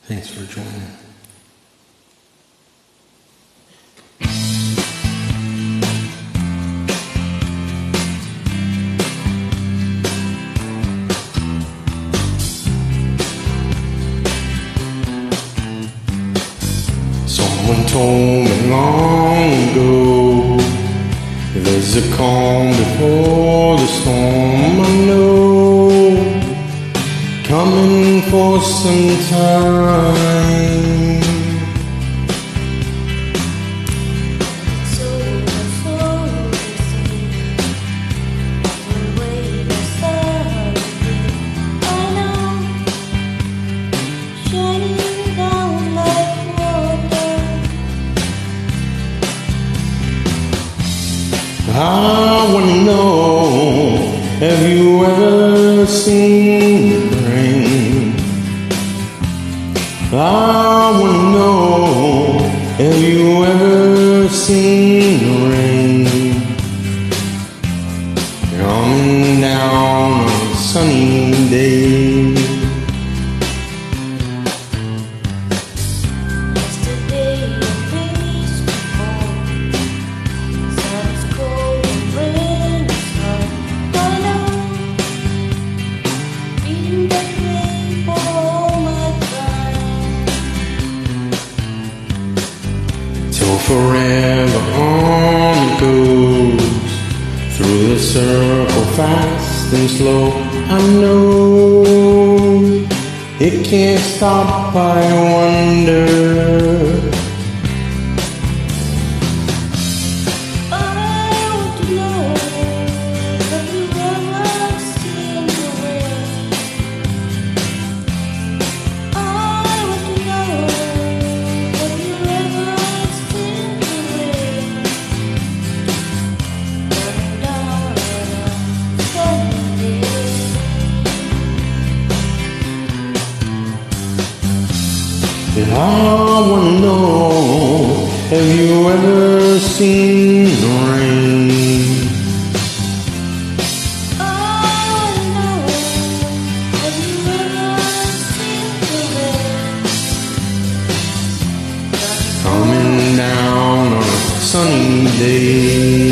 Thanks for joining. Someone told me long ago, there's a calm before the storm. I know, coming for some time. I wanna know, have you ever seen the rain? I wanna know, have you ever seen the rain? Coming down on a sunny day. Till forever on it goes, through the circle fast and slow. I know it can't stop, I wonder. I wanna know, have you ever seen the rain? I wanna know, have you ever seen the rain? Coming down on a sunny day.